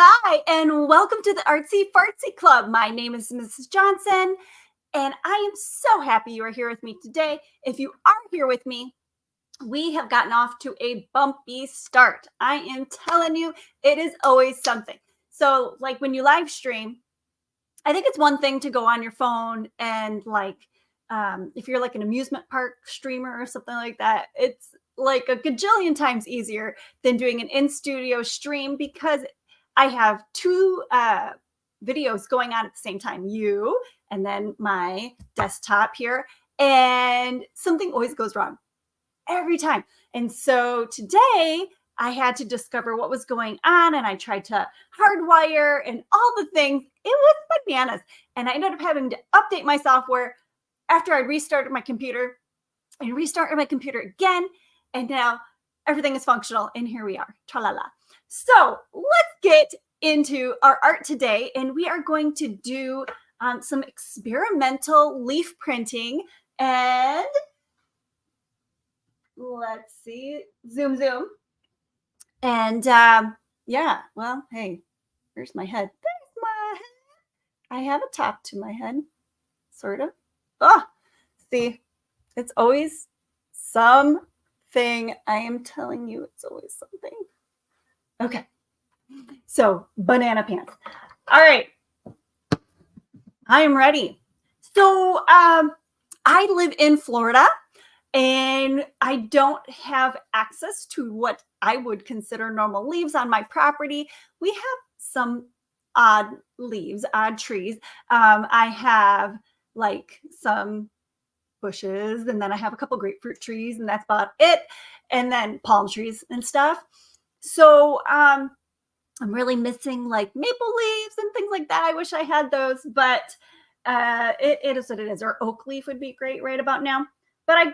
Hi, and welcome to the ArtsyFartzyy Club. My name is Mrs. Johnson, and I am so happy you are here with me today. If you are here with me, we have gotten off to a bumpy start. I am telling you, it is always something. So, like when you live stream, I think it's one thing to go on your phone and if you're like an amusement park streamer or something like that, it's like a gajillion times easier than doing an in studio stream because I have two videos going on at the same time, you and then my desktop here, and something always goes wrong every time. And so today I had to discover what was going on, and I tried to hardwire and all the things. It was bananas. And I ended up having to update my software after I restarted my computer and restarted my computer again. And now everything is functional. And here we are. Tra-la-la. So let's get into our art today. And we are going to do some experimental leaf printing. And let's see, zoom. And yeah, well, hey, here's my head. There's my head. I have a top to my head, sort of. Oh, see, it's always something. I am telling you, it's always something. Okay, so banana pants. All right, I am ready. So I live in Florida, and I don't have access to what I would consider normal leaves on my property. We have some odd leaves, odd trees. I have like some bushes, and then I have a couple grapefruit trees, and that's about it. And then palm trees and stuff. So I'm really missing like maple leaves and things like that. I wish I had those, but it is what it is. Or oak leaf would be great right about now. But I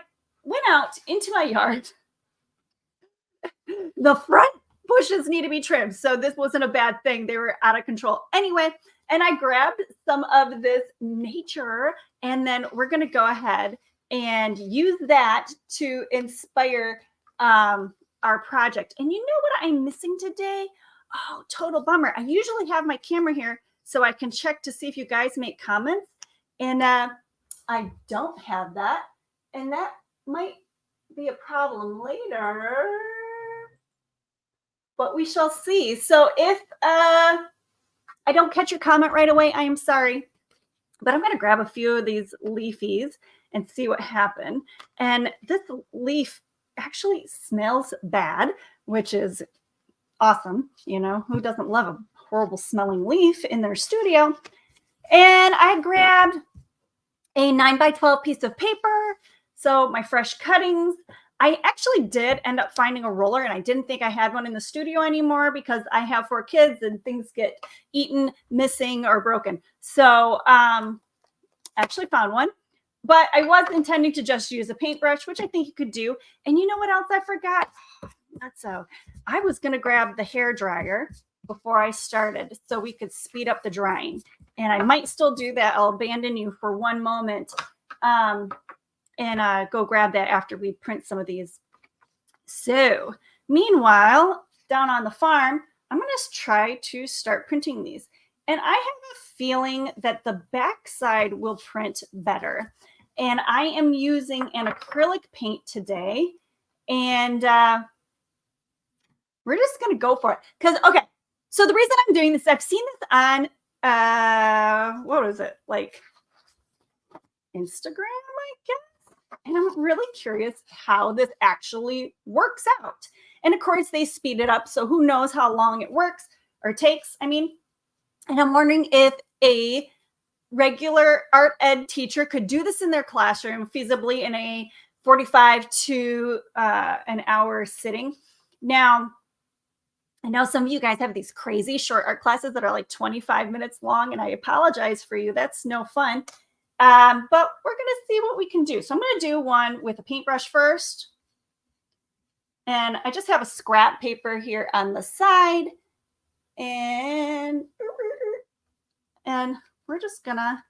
went out into my yard. The front bushes need to be trimmed. So this wasn't a bad thing. They were out of control. Anyway, and I grabbed some of this nature, and then we're going to go ahead and use that to inspire our project. And you know what I'm missing today? Oh, total bummer. I usually have my camera here so I can check to see if you guys make comments. And I don't have that. And that might be a problem later, but we shall see. So if I don't catch your comment right away, I am sorry, but I'm going to grab a few of these leafies and see what happened. And this leaf actually smells bad, which is awesome. You know, who doesn't love a horrible smelling leaf in their studio? And I grabbed a 9x12 piece of paper. So my fresh cuttings. I actually did end up finding a roller, and I didn't think I had one in the studio anymore because I have 4 kids and things get eaten, missing, or broken. So actually found one, but I was intending to just use a paintbrush, which I think you could do. And you know what else I forgot? That's so I was going to grab the hair dryer before I started so we could speed up the drying. And I might still do that. I'll abandon you for one moment and go grab that after we print some of these. So meanwhile, down on the farm, I'm going to try to start printing these. And I have a feeling that the back side will print better. And I am using an acrylic paint today. And we're just going to go for it. Because, okay, so the reason I'm doing this, I've seen this on, what is it? Like Instagram, I guess. And I'm really curious how this actually works out. And of course, they speed it up. So who knows how long it works or takes. I mean, and I'm wondering if a regular art ed teacher could do this in their classroom feasibly in a 45 to an hour sitting. Now, I know some of you guys have these crazy short art classes that are like 25 minutes long, and I apologize for you. That's no fun. But we're going to see what we can do. So I'm going to do one with a paintbrush first. And I just have a scrap paper here on the side. And we're just going to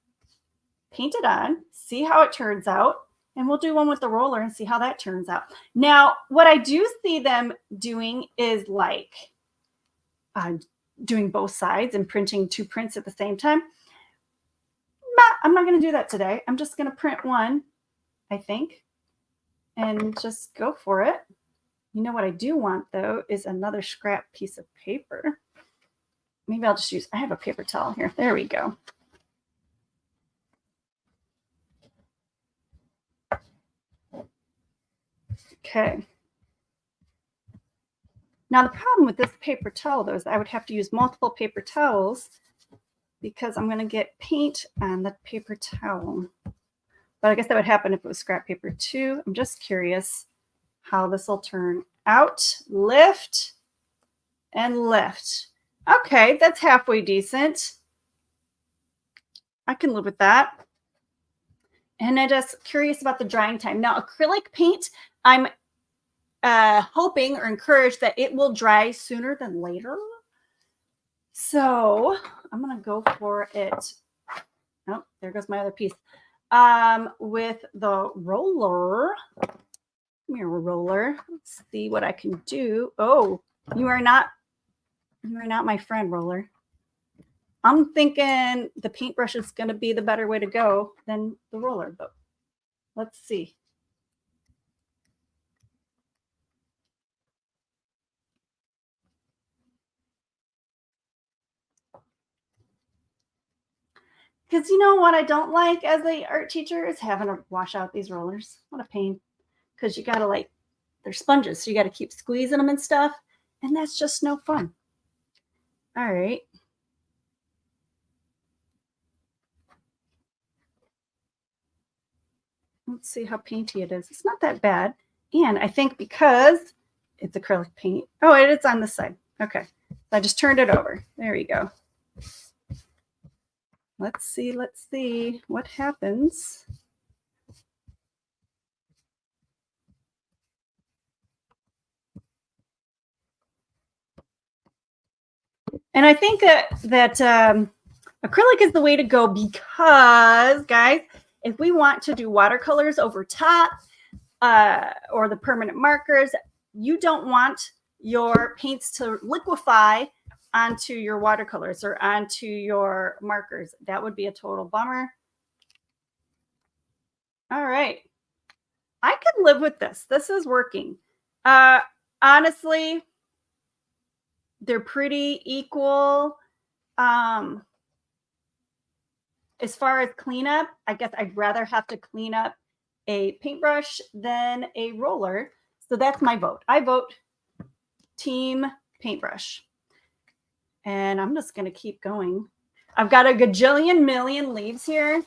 paint it on, see how it turns out. And we'll do one with the roller and see how that turns out. Now, what I do see them doing is like doing both sides and printing 2 prints at the same time. I'm not going to do that today. I'm just going to print one, I think, and just go for it. You know what I do want, though, is another scrap piece of paper. Maybe I'll just use, I have a paper towel here. There we go. Okay. Now, the problem with this paper towel, though, is I would have to use multiple paper towels because I'm going to get paint on the paper towel. But I guess that would happen if it was scrap paper too. I'm just curious how this will turn out. Lift and lift. Okay, that's halfway decent. I can live with that. And I'm just curious about the drying time. Now, acrylic paint, I'm hoping or encouraged that it will dry sooner than later. So I'm going to go for it. Oh, there goes my other piece. With the roller. Come here, roller. Let's see what I can do. Oh, you are not my friend, roller. I'm thinking the paintbrush is going to be the better way to go than the roller, but let's see. Because you know what I don't like as an art teacher is having to wash out these rollers. What a pain. Because you got to like, they're sponges, so you got to keep squeezing them and stuff. And that's just no fun. All right. Let's see how painty it is. It's not that bad. And I think because it's acrylic paint. Oh, it's on this side. Okay. I just turned it over. There you go. Let's see what happens. And I think that acrylic is the way to go because, guys, if we want to do watercolors over top or the permanent markers, you don't want your paints to liquefy onto your watercolors or onto your markers. That would be a total bummer. All right. I could live with this. This is working. Honestly, they're pretty equal. As far as cleanup, I guess I'd rather have to clean up a paintbrush than a roller. So that's my vote. I vote team paintbrush. And I'm just going to keep going. I've got a gajillion million leaves here.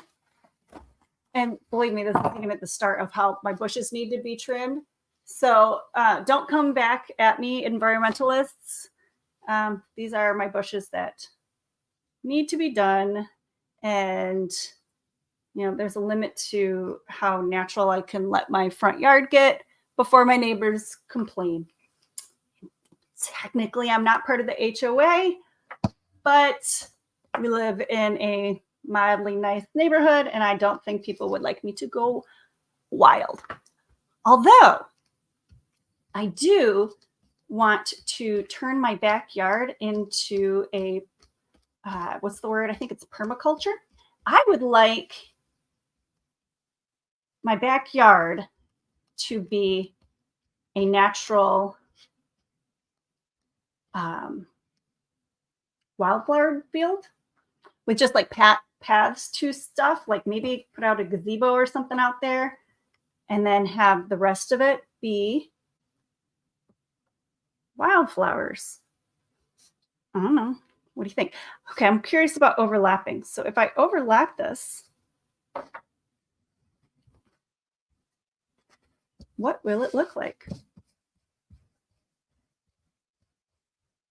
And believe me, this is even at the start of how my bushes need to be trimmed. So don't come back at me, environmentalists. These are my bushes that need to be done. And, you know, there's a limit to how natural I can let my front yard get before my neighbors complain. Technically, I'm not part of the HOA, but we live in a mildly nice neighborhood, and I don't think people would like me to go wild. Although I do want to turn my backyard into a, what's the word? I think it's permaculture. I would like my backyard to be a natural wildflower field with just like paths to stuff, like maybe put out a gazebo or something out there and then have the rest of it be wildflowers. I don't know. What do you think? Okay, I'm curious about overlapping. So if I overlap this, what will it look like?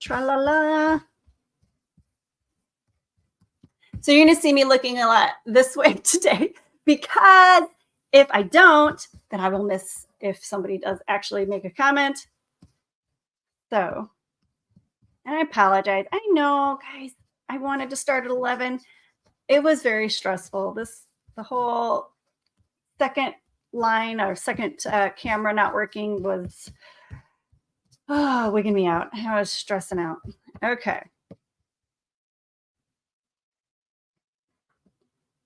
Tra-la-la. So you're going to see me looking a lot this way today because if I don't, then I will miss if somebody does actually make a comment. So, and I apologize. I know, guys, I wanted to start at 11. It was very stressful. The whole second line or second camera not working was wigging me out. I was stressing out. Okay.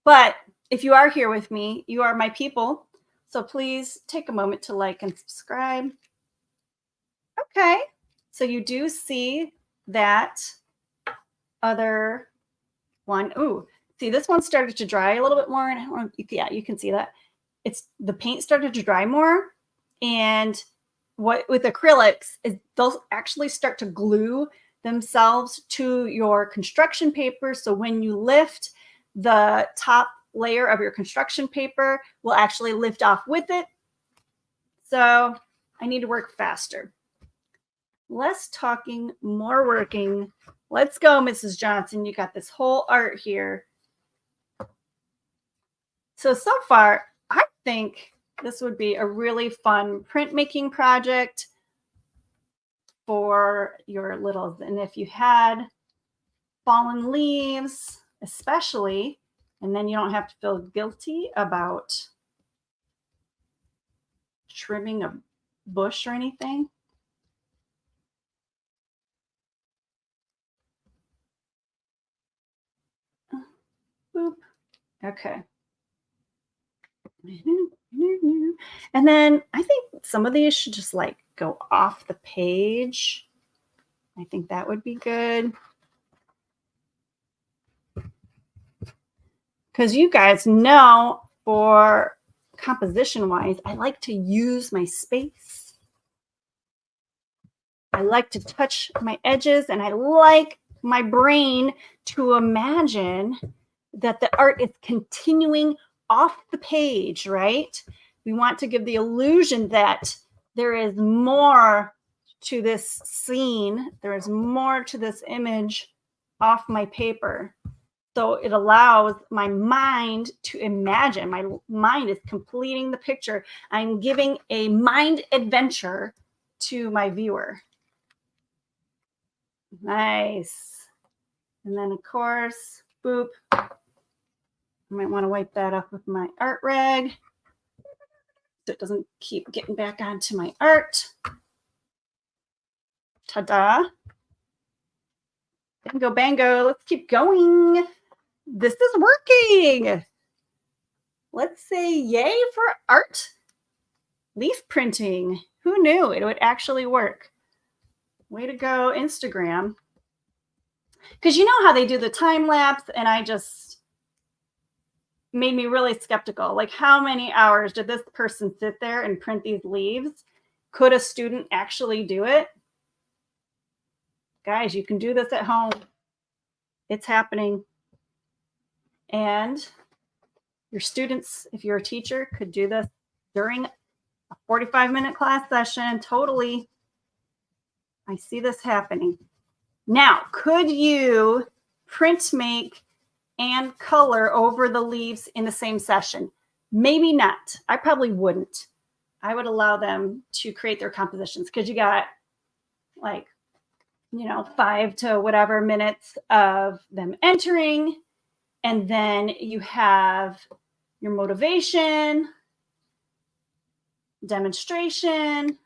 But if you are here with me, you are my people. So please take a moment to like and subscribe. Okay. So you do see that other one. Ooh, see, this one started to dry a little bit more. And I don't want to, yeah, you can see that. It's the paint started to dry more. And what with acrylics is they'll actually start to glue themselves to your construction paper. So when you lift, the top layer of your construction paper will actually lift off with it. So I need to work faster. Less talking, more working. Let's go, Mrs. Johnson. You got this whole art here. So far, I think this would be a really fun printmaking project for your littles. And if you had fallen leaves, especially, and then you don't have to feel guilty about trimming a bush or anything. Boop. Okay. And then I think some of these should just like go off the page. I think that would be good. Because you guys know, for composition wise, I like to use my space. I like to touch my edges, and I like my brain to imagine that the art is continuing off the page, right? We want to give the illusion that there is more to this scene, there is more to this image off my paper. So it allows my mind to imagine. My mind is completing the picture. I'm giving a mind adventure to my viewer. Nice. And then, of course, boop. I might want to wipe that up with my art rag so it doesn't keep getting back onto my art. Ta-da. Bingo, bango. Let's keep going. This is working. Let's say yay for art leaf printing. Who knew it would actually work? Way to go, Instagram. Because you know how they do the time lapse, and I just made me really skeptical. Like, how many hours did this person sit there and print these leaves? Could a student actually do it? Guys, you can do this at home. It's happening. And your students, if you're a teacher, could do this during a 45-minute class session. Totally. I see this happening. Now, could you print make and color over the leaves in the same session? Maybe not. I probably wouldn't. I would allow them to create their compositions, because you got like, 5 to whatever minutes of them entering. And then you have your motivation, demonstration,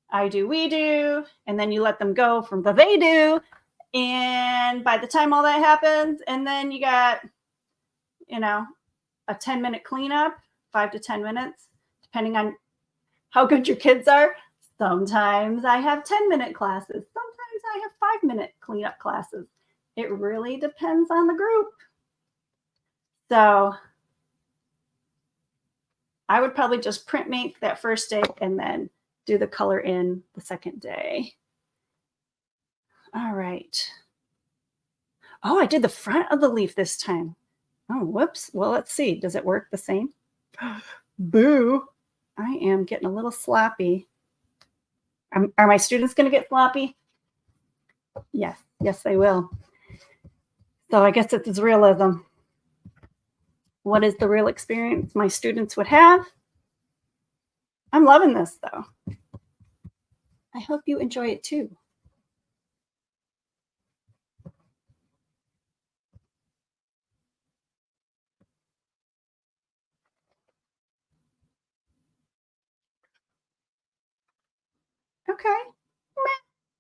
I do, we do, and then you let them go from the they do. And by the time all that happens, and then you got, a 10-minute cleanup, 5 to 10 minutes, depending on how good your kids are. Sometimes I have 10-minute classes. Sometimes I have 5-minute cleanup classes. It really depends on the group. So I would probably just print make that first day and then do the color in the second day. All right. Oh, I did the front of the leaf this time. Oh, whoops. Well, let's see. Does it work the same? Boo. I am getting a little sloppy. Are my students going to get sloppy? Yes. Yes, they will. So I guess it's realism. What is the real experience my students would have? I'm loving this, though. I hope you enjoy it too. Okay.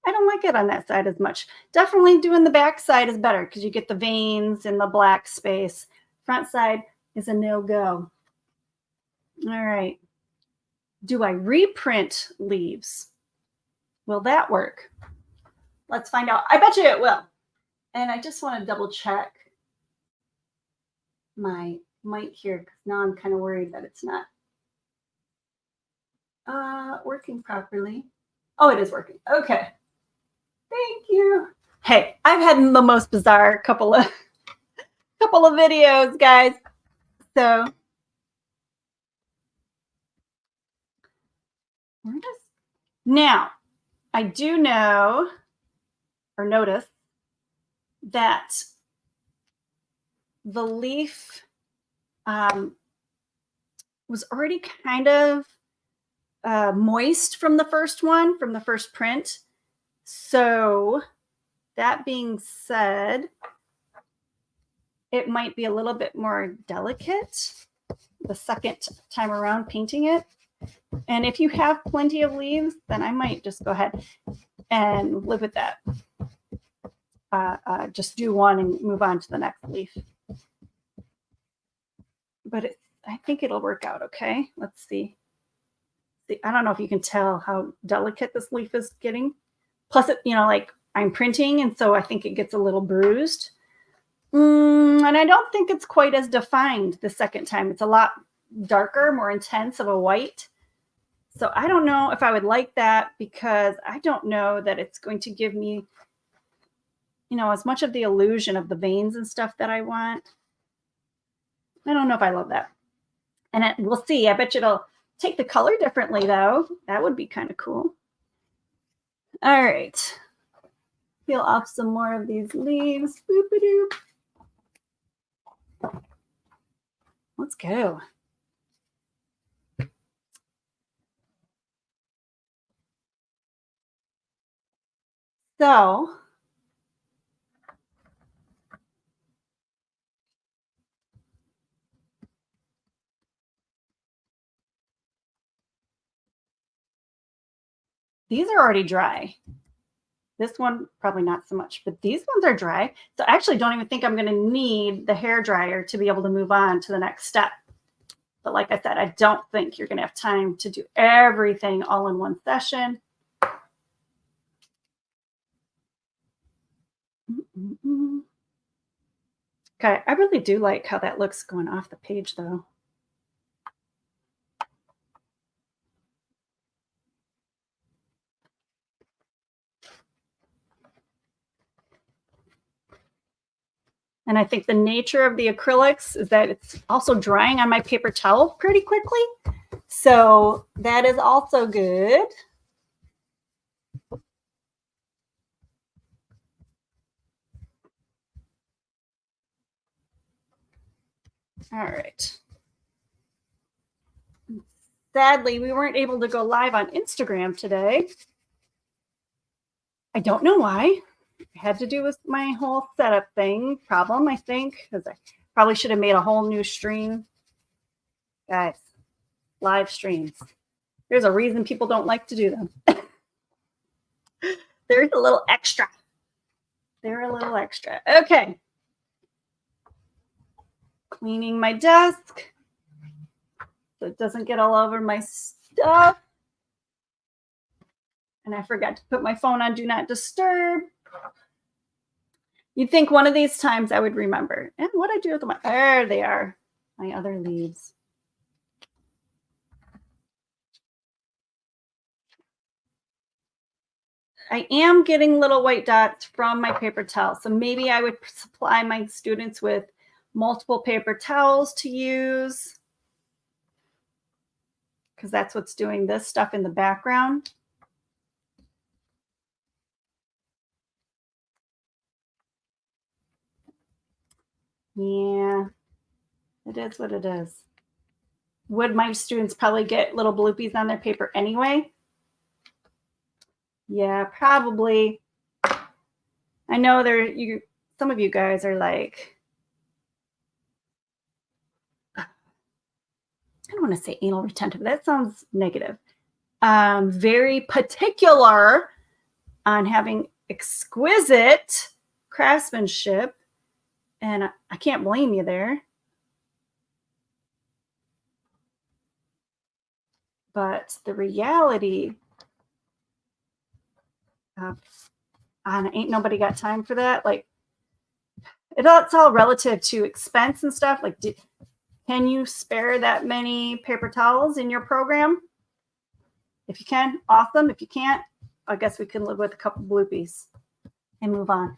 I don't like it on that side as much. Definitely doing the back side is better because you get the veins and the black space. Front side is a no-go. All right. Do I reprint leaves? Will that work? Let's find out. I bet you it will. And I just want to double check my mic here because now I'm kind of worried that it's not working properly. Oh, it is working. Okay. Thank you. Hey, I've had the most bizarre couple of videos, guys. So now I do know or notice that the leaf was already kind of moist from the first one, from the first print. So that being said, it might be a little bit more delicate the second time around painting it. And if you have plenty of leaves, then I might just go ahead and live with that. Just do one and move on to the next leaf. But I think it'll work out okay. Let's see. I don't know if you can tell how delicate this leaf is getting. Plus, like I'm printing, and so I think it gets a little bruised. And I don't think it's quite as defined the second time. It's a lot darker, more intense of a white. So I don't know if I would like that because I don't know that it's going to give me, as much of the illusion of the veins and stuff that I want. I don't know if I love that. And we'll see. I bet you it'll take the color differently, though. That would be kind of cool. All right. Peel off some more of these leaves. Boop-a-doop. Let's go. So these are already dry. This one, probably not so much, but these ones are dry. So I actually don't even think I'm going to need the hair dryer to be able to move on to the next step. But like I said, I don't think you're going to have time to do everything all in one session. Okay, I really do like how that looks going off the page, though. And I think the nature of the acrylics is that it's also drying on my paper towel pretty quickly. So that is also good. All right. Sadly, we weren't able to go live on Instagram today. I don't know why. It had to do with my whole setup problem, I think, because I probably should have made a whole new stream. Guys, live streams. There's a reason people don't like to do them. There's a little extra. They're a little extra. Okay. Cleaning my desk so it doesn't get all over my stuff. And I forgot to put my phone on Do Not Disturb. You'd think one of these times I would remember. And what I do with them? There they are, my other leaves. I am getting little white dots from my paper towel. So maybe I would supply my students with multiple paper towels to use, because that's what's doing this stuff in the background. Yeah, it is what it is. Would my students probably get little bloopies on their paper anyway? Yeah, probably. I know some of you guys are like, I don't want to say anal retentive. That sounds negative. Very particular on having exquisite craftsmanship. And I can't blame you there. But the reality of, ain't nobody got time for that. Like, it's all relative to expense and stuff. Like, can you spare that many paper towels in your program? If you can, awesome. If you can't, I guess we can live with a couple bloopies and move on.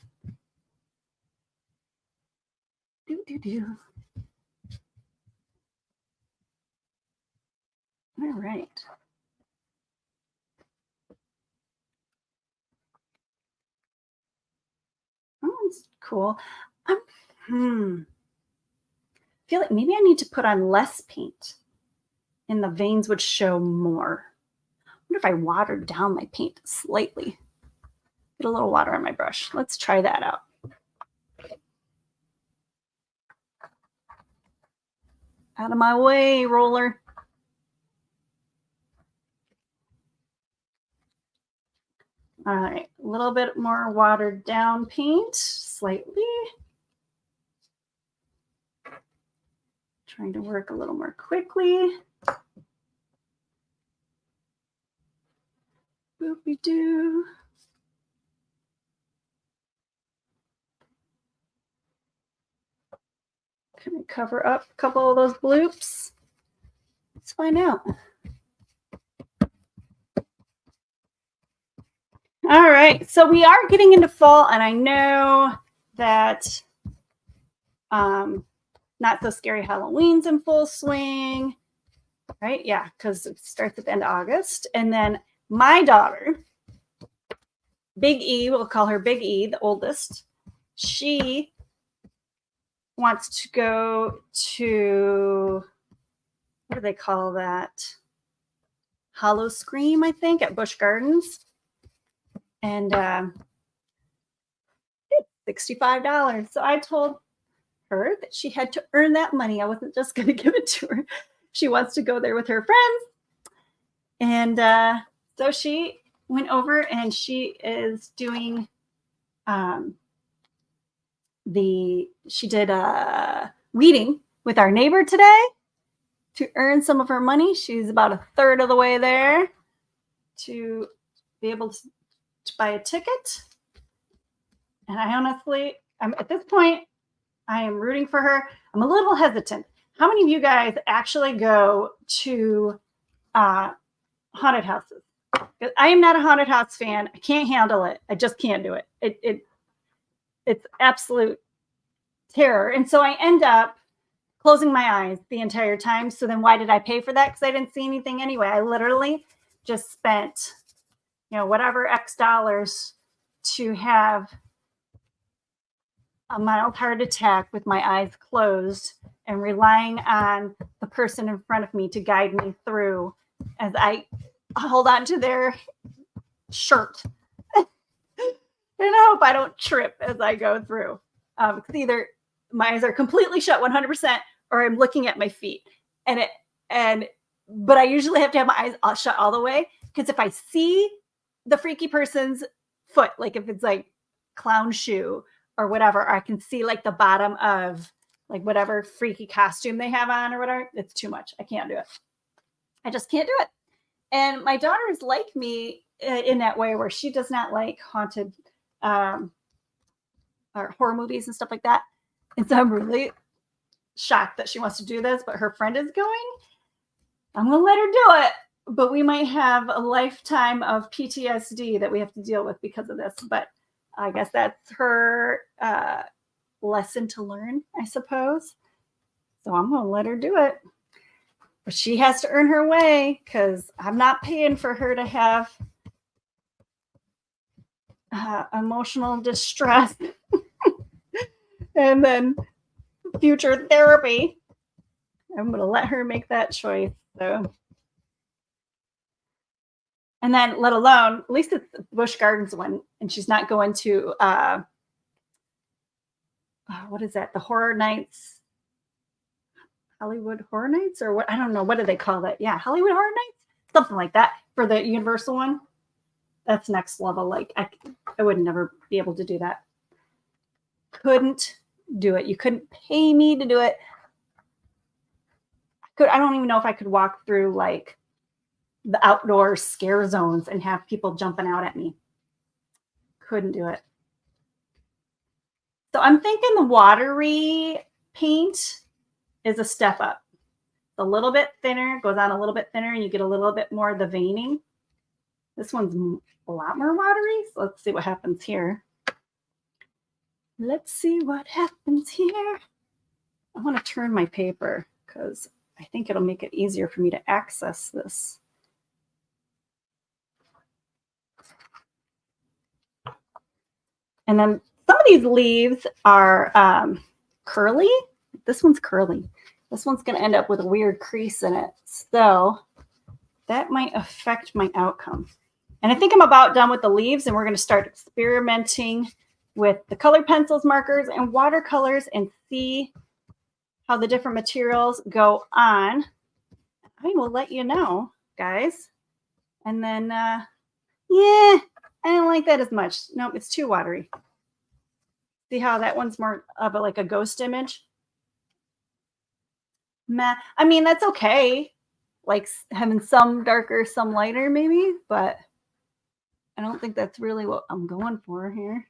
All right. Oh, that's cool. I feel like maybe I need to put on less paint and the veins would show more. I wonder if I watered down my paint slightly. Get a little water on my brush. Let's try that out. Out of my way, roller. All right, a little bit more watered down paint, slightly. Trying to work a little more quickly. Boopy doo. Can I cover up a couple of those bloops? Let's find out. All right, so we are getting into fall, and I know that Not So Scary Halloween's in full swing, right? Yeah, because it starts at the end of August. And then my daughter, Big E, we'll call her Big E, the oldest, she wants to go to, what do they call that? Hollow Scream, I think, at Busch Gardens. And it's $65. So I told her that she had to earn that money. I wasn't just going to give it to her. She wants to go there with her friends. And so she went over and she is doing she did weeding with our neighbor today to earn some of her money. She's about a third of the way there to be able to buy a ticket. And I honestly, at this point, I am rooting for her. I'm a little hesitant. How many of you guys actually go to haunted houses? I am not a haunted house fan. I can't handle it. I just can't do it. It's absolute terror. And so I end up closing my eyes the entire time. So then why did I pay for that? Because I didn't see anything anyway. I literally just spent, whatever X dollars to have a mild heart attack with my eyes closed and relying on the person in front of me to guide me through as I hold on to their shirt. And I hope I don't trip as I go through. Because either my eyes are completely shut 100% or I'm looking at my feet. But I usually have to have my eyes shut all the way, because if I see the freaky person's foot, like if it's like clown shoe or whatever, or I can see like the bottom of like whatever freaky costume they have on or whatever, it's too much. I can't do it. I just can't do it. And my daughter is like me in that way, where she does not like haunted or horror movies and stuff like that. And so I'm really shocked that she wants to do this, but her friend is going. I'm going to let her do it, but we might have a lifetime of PTSD that we have to deal with because of this. But I guess that's her lesson to learn, I suppose. So I'm going to let her do it. But she has to earn her way, because I'm not paying for her to have emotional distress and then future therapy. I'm going to let her make that choice. So, and then let alone, at least it's the Busch Gardens one, and she's not going to what is that? The Horror Nights, Hollywood Horror Nights, or what? I don't know. What do they call that? Yeah, Hollywood Horror Nights, something like that, for the Universal one. That's next level. Like I would never be able to do that. Couldn't do it. You couldn't pay me to do it. I don't even know if I could walk through like the outdoor scare zones and have people jumping out at me. Couldn't do it. So I'm thinking the watery paint is a step up. A little bit thinner, goes on a little bit thinner, and you get a little bit more of the veining. This one's a lot more watery, so let's see what happens here. Let's see what happens here. I want to turn my paper because I think it'll make it easier for me to access this. And then some of these leaves are curly. This one's curly. This one's going to end up with a weird crease in it. So that might affect my outcome. And I think I'm about done with the leaves, and we're going to start experimenting with the colored pencils, markers, and watercolors and see how the different materials go on. I will let you know, guys. And then, yeah, I don't like that as much. Nope, it's too watery. See how that one's more of like a ghost image? Meh. I mean, that's okay. Like having some darker, some lighter maybe, but I don't think that's really what I'm going for here.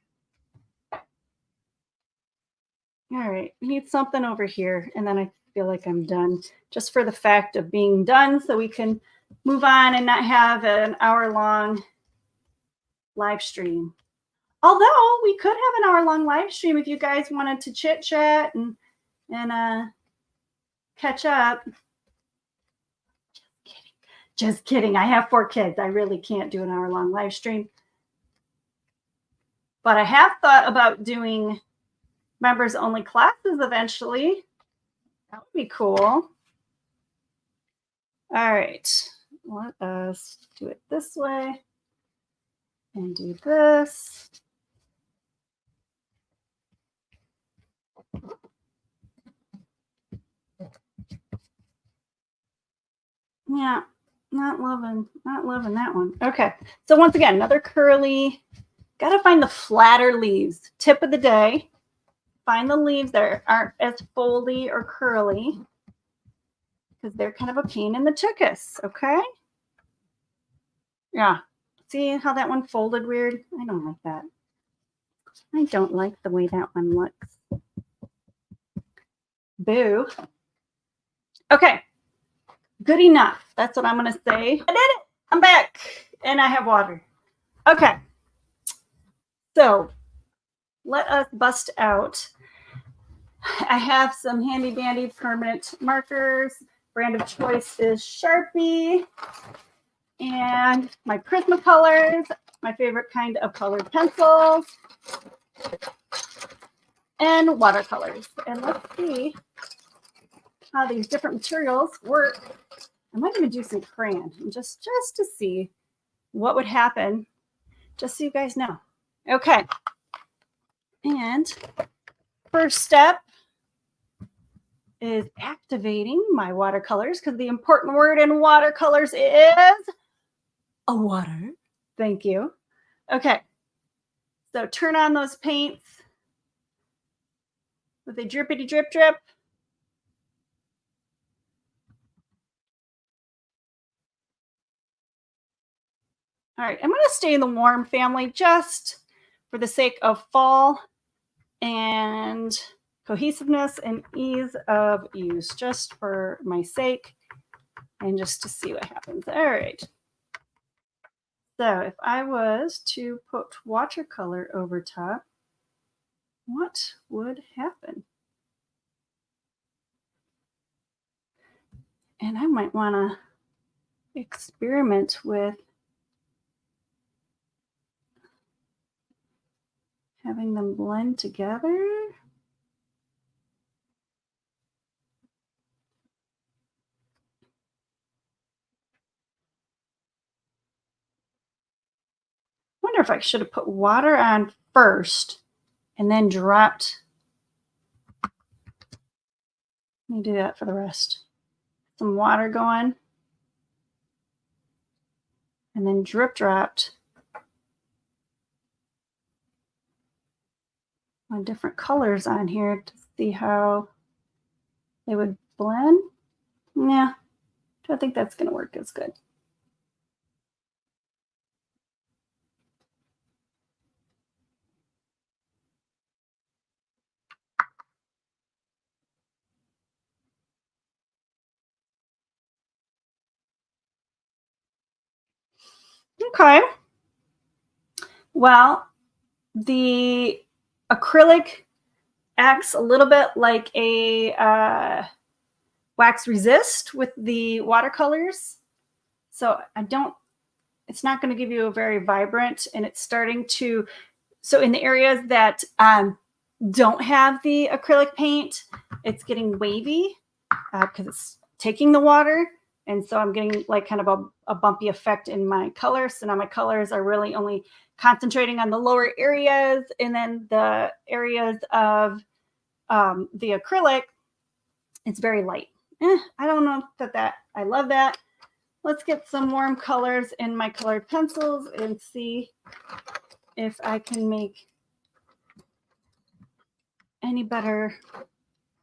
All right, we need something over here, and then I feel like I'm done, just for the fact of being done, so we can move on and not have an hour-long live stream. Although we could have an hour-long live stream if you guys wanted to chit-chat and catch up. Just kidding. I have 4 kids. I really can't do an hour-long live stream. But I have thought about doing members-only classes eventually. That would be cool. All right. Let us do it this way and do this. Yeah, not loving that one. Okay, so once again, another curly. Got to find the flatter leaves. Tip of the day, find the leaves that aren't as foldy or curly, because they're kind of a pain in the tuchus, okay? Yeah, see how that one folded weird? I don't like that. I don't like the way that one looks. Boo. Okay, good enough. That's what I'm going to say. I did it. I'm back, and I have water. Okay. So let us bust out. I have some handy dandy permanent markers. Brand of choice is Sharpie. And my Prismacolors, my favorite kind of colored pencils. And watercolors. And let's see how these different materials work. I might even do some crayon just to see what would happen, just so you guys know. Okay. And first step is activating my watercolors, because the important word in watercolors is a water. Thank you. Okay. So turn on those paints with a drippity drip drip. All right, I'm going to stay in the warm family just for the sake of fall and cohesiveness and ease of use, just for my sake and just to see what happens. All right. So if I was to put watercolor over top, what would happen? And I might want to experiment with having them blend together. Wonder if I should have put water on first and then dropped. Let me do that for the rest. Some water going. And then drip dropped on different colors on here to see how they would blend. Yeah, I don't think that's going to work as good. Okay. Well, the acrylic acts a little bit like a wax resist with the watercolors. So it's not going to give you a very vibrant, and it's starting to, so in the areas that don't have the acrylic paint, it's getting wavy because it's taking the water. And so I'm getting like kind of a bumpy effect in my colors. So now my colors are really only concentrating on the lower areas, and then the areas of the acrylic, it's very light. I don't know that I love that. Let's get some warm colors in my colored pencils and see if I can make any better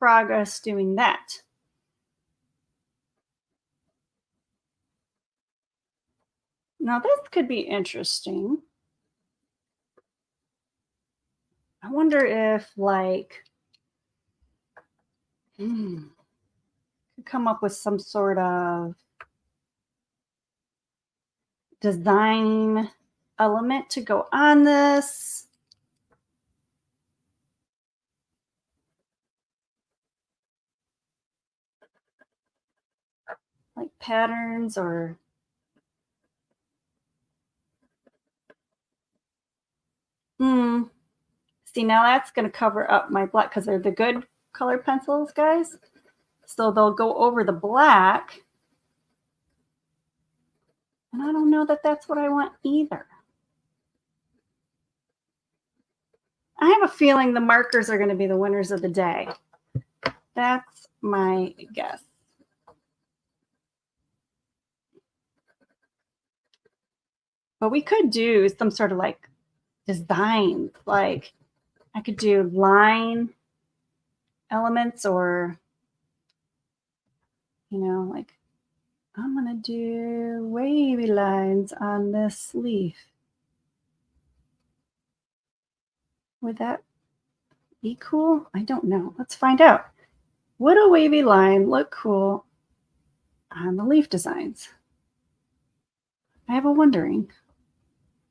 progress doing that. Now this could be interesting. I wonder if like, could come up with some sort of design element to go on this. Like patterns or see, now that's going to cover up my black because they're the good colored pencils, guys. So they'll go over the black. And I don't know that that's what I want either. I have a feeling the markers are going to be the winners of the day. That's my guess. But we could do some sort of like design, like I could do line elements, or, you know, like I'm going to do wavy lines on this leaf. Would that be cool? I don't know. Let's find out. Would a wavy line look cool on the leaf designs? I have a wondering.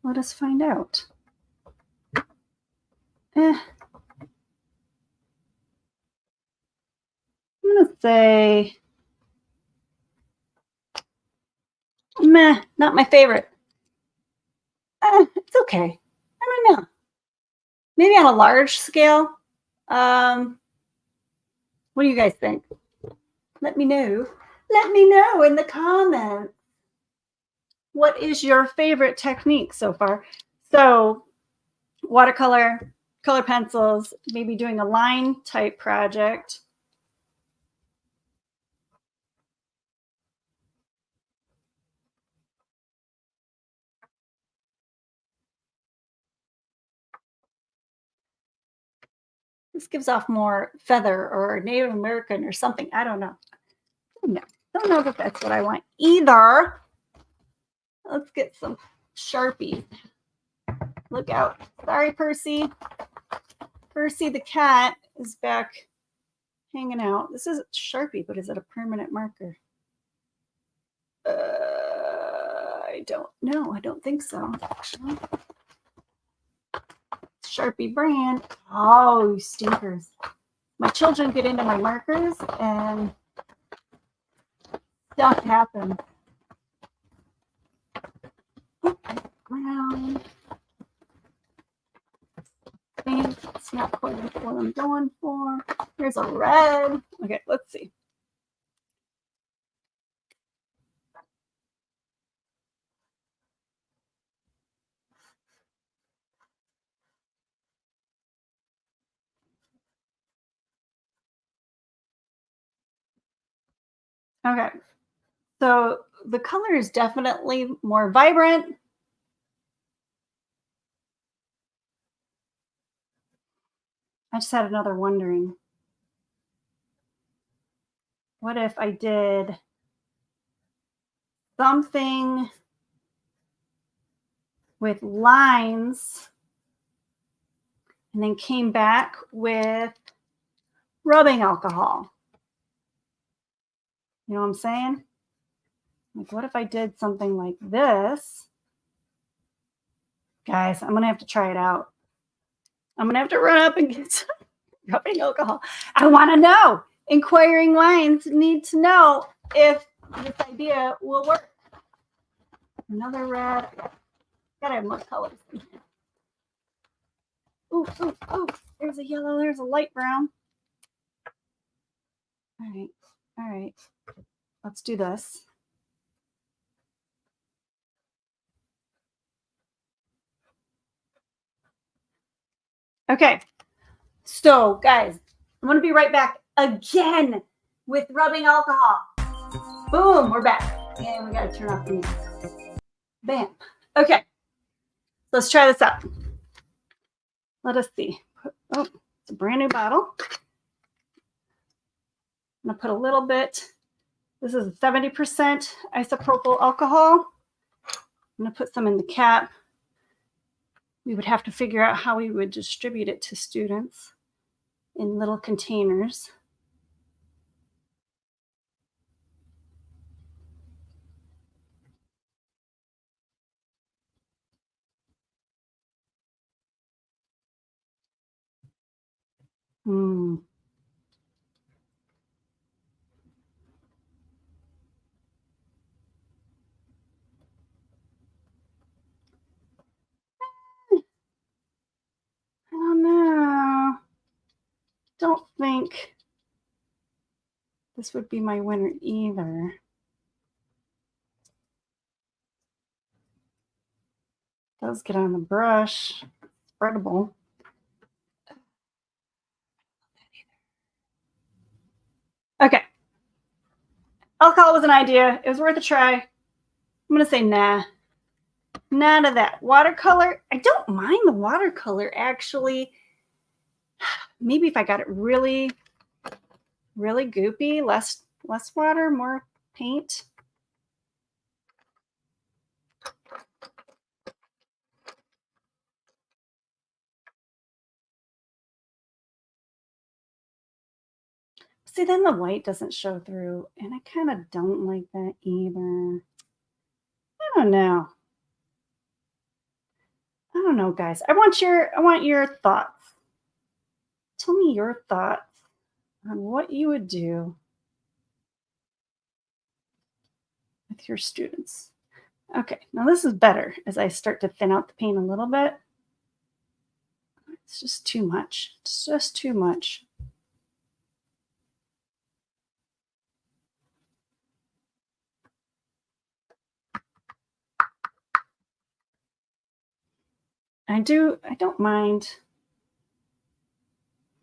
Let us find out. I'm going to say, meh, not my favorite. It's okay. I don't know. Maybe on a large scale. What do you guys think? Let me know. Let me know in the comments. What is your favorite technique so far? So watercolor, color pencils, maybe doing a line type project. This gives off more feather or Native American or something. I don't know. No, don't know if that's what I want either. Let's get some Sharpie. Look out. Sorry, Percy. Percy the cat is back hanging out. This is Sharpie, but is it a permanent marker? I don't know. I don't think so, actually. Sharpie brand. Oh, you stinkers. My children get into my markers and stuff happens. Brown. It's not quite what I'm going for. Here's a red. Okay, let's see. Okay, so the color is definitely more vibrant. I just had another wondering. What if I did something with lines and then came back with rubbing alcohol? You know what I'm saying? Like, what if I did something like this Guys, I'm going to have to try it out. I'm going to have to run up and get some rubbing alcohol. I want to know. Inquiring minds need to know if this idea will work. Another red. Gotta have more colors in here. Ooh, ooh, ooh. There's a yellow. There's a light brown. All right. All right. Let's do this. Okay. So, guys, I'm going to be right back again with rubbing alcohol. Boom, we're back. And we got to turn off the music. Bam. Okay. Let's try this out. Let us see. Oh, it's a brand new bottle. I'm going to put a little bit. This is 70% isopropyl alcohol. I'm going to put some in the cap. We would have to figure out how we would distribute it to students in little containers. Hmm. I don't know. Don't think this would be my winner either. It does get on the brush. Spreadable. Okay. Alcohol was an idea. It was worth a try. I'm going to say nah. None of that. Watercolor. I don't mind the watercolor, actually. Maybe if I got it really, really goopy, less water, more paint. See, then the white doesn't show through, and I kind of don't like that either. I don't know. I don't know, guys. I want your thoughts. Tell me your thoughts on what you would do with your students. Okay, now this is better as I start to thin out the paint a little bit. It's just too much. It's just too much. I don't mind.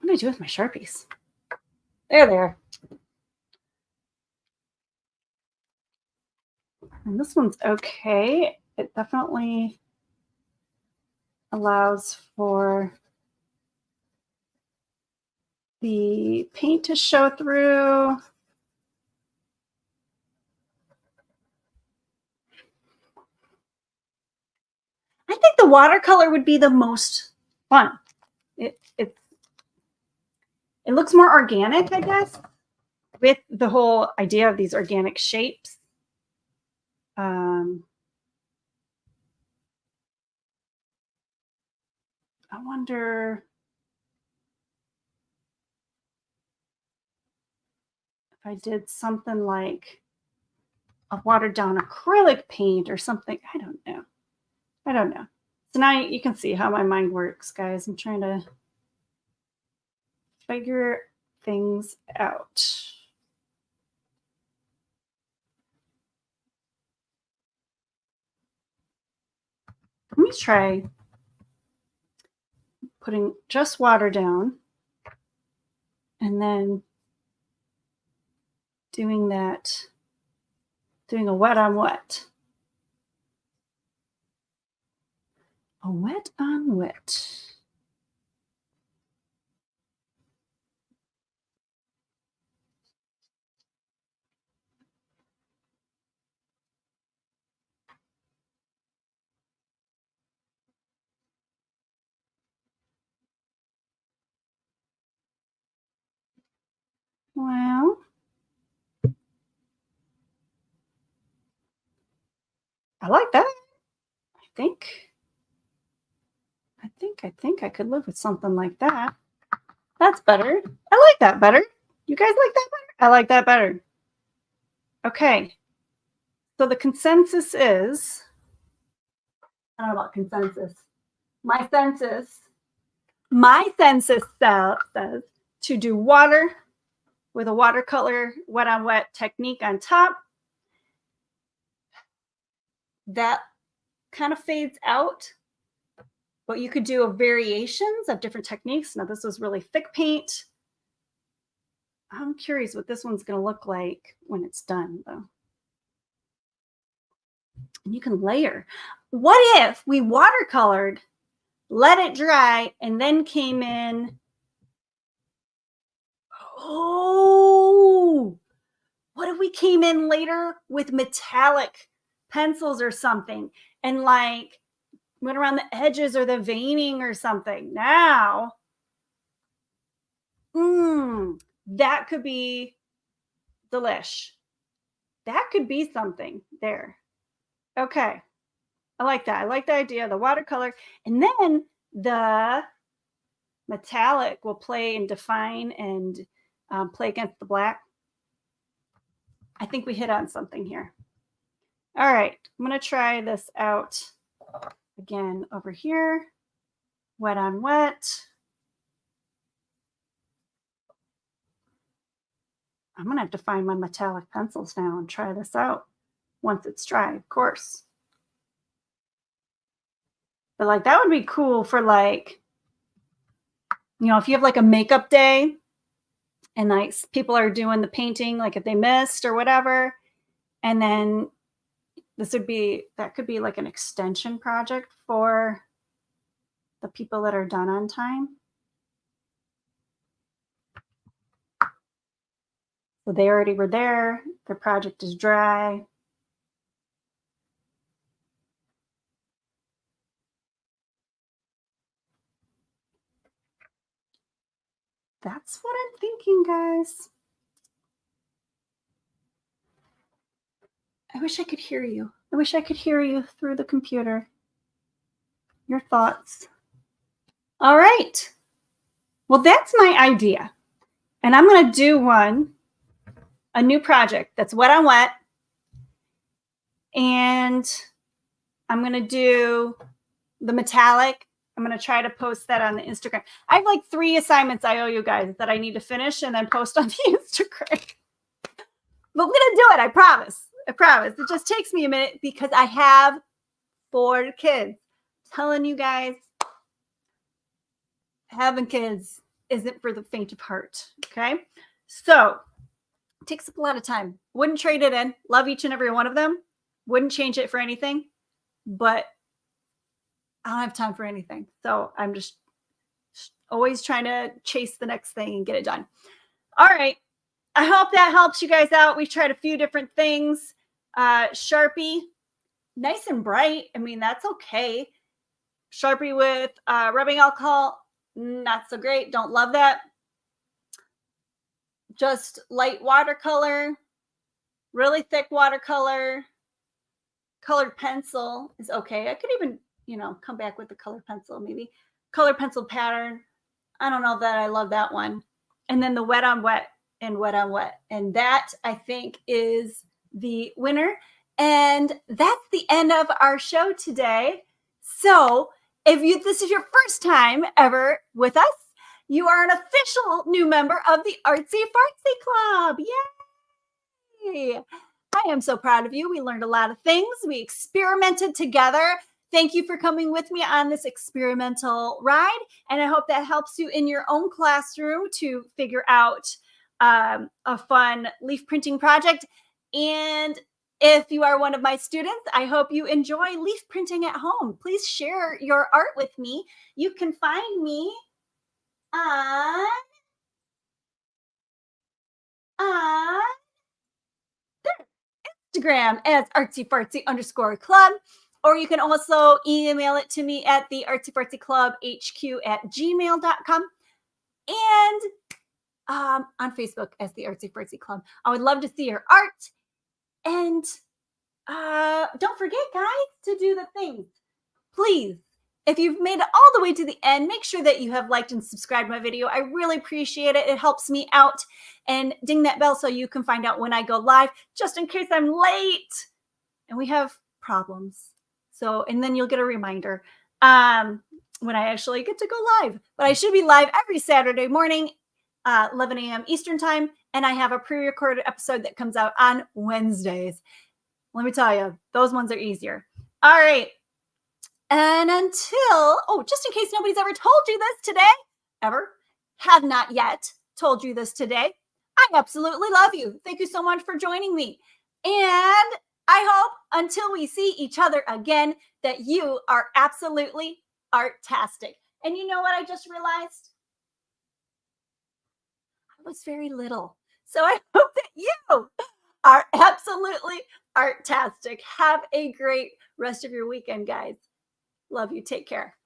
What do I do with my Sharpies? There. And this one's okay. It definitely allows for the paint to show through. I think the watercolor would be the most fun. It looks more organic, I guess, with the whole idea of these organic shapes. I wonder if I did something like a watered down acrylic paint or something. I don't know. So now you can see how my mind works, guys. I'm trying to figure things out. Let me try putting just water down and then doing a wet on wet. A wet on wet. Well, I like that. I think I think I could live with something like that. That's better. I like that better. You guys like that better? I like that better. Okay. So the consensus is, I don't know about consensus. My census says to do water with a watercolor wet on wet technique on top. That kind of fades out, but you could do variations of different techniques. Now this was really thick paint. I'm curious what this one's going to look like when it's done though. And you can layer. What if we watercolored, let it dry, and then came in? Oh, what if we came in later with metallic pencils or something and like went around the edges or the veining or something? Now, that could be delish. That could be something there. Okay. I like that. I like the idea of the watercolor. And then the metallic will play and define and play against the black. I think we hit on something here. All right. I'm going to try this out again over here. Wet on wet. I'm going to have to find my metallic pencils now and try this out once it's dry, of course. But like that would be cool for like, you know, if you have like a makeup day and like people are doing the painting, like if they missed or whatever, and then that could be like an extension project for the people that are done on time. So they already were there. Their project is dry. That's what I'm thinking, guys. I wish I could hear you. I wish I could hear you through the computer. Your thoughts. All right. Well, that's my idea. And I'm going to do a new project that's wet on wet. And I'm going to do the metallic. I'm going to try to post that on the Instagram. I have like 3 assignments I owe you guys that I need to finish and then post on the Instagram. But we're going to do it. I promise. I promise. It just takes me a minute because I have 4 kids. I'm telling you guys, having kids isn't for the faint of heart. Okay. So it takes up a lot of time. Wouldn't trade it in. Love each and every one of them. Wouldn't change it for anything. But I don't have time for anything. So I'm just always trying to chase the next thing and get it done. All right. I hope that helps you guys out. We've tried a few different things. Sharpie, nice and bright. I mean, that's okay. Sharpie with rubbing alcohol, not so great. Don't love that. Just light watercolor, really thick watercolor. Colored pencil is okay. I could even, come back with the colored pencil, maybe. Colored pencil pattern. I don't know that I love that one. And then the wet on wet and wet on wet. And that, I think, is the winner. And that's the end of our show today. So if this is your first time ever with us, you are an official new member of the ArtsyFartzyy Club. Yay! I am so proud of you. We learned a lot of things. We experimented together. Thank you for coming with me on this experimental ride. And I hope that helps you in your own classroom to figure out a fun leaf printing project. And if you are one of my students, I hope you enjoy leaf printing at home. Please share your art with me. You can find me on Instagram as ArtsyFartzyy_club, or you can also email it to me at the ArtsyFartzyClubHQ@gmail.com, and on Facebook as the ArtsyFartzyy Club. I would love to see your art. And don't forget, guys, to do the things. Please, If you've made it all the way to the end, make sure that you have liked and subscribed my video. I really appreciate it. It helps me out. And ding that bell so you can find out when I go live, just in case I'm late and we have problems. So, and then you'll get a reminder when I actually get to go live. But I should be live every Saturday morning, 11 a.m. Eastern time. And I have a pre-recorded episode that comes out on Wednesdays. Let me tell you, those ones are easier. All right. And just in case nobody's ever told you this today, have not yet told you this today, I absolutely love you. Thank you so much for joining me. And I hope until we see each other again, that you are absolutely artastic. And you know what I just realized? I was very little. So I hope that you are absolutely artastic. Have a great rest of your weekend, guys. Love you. Take care.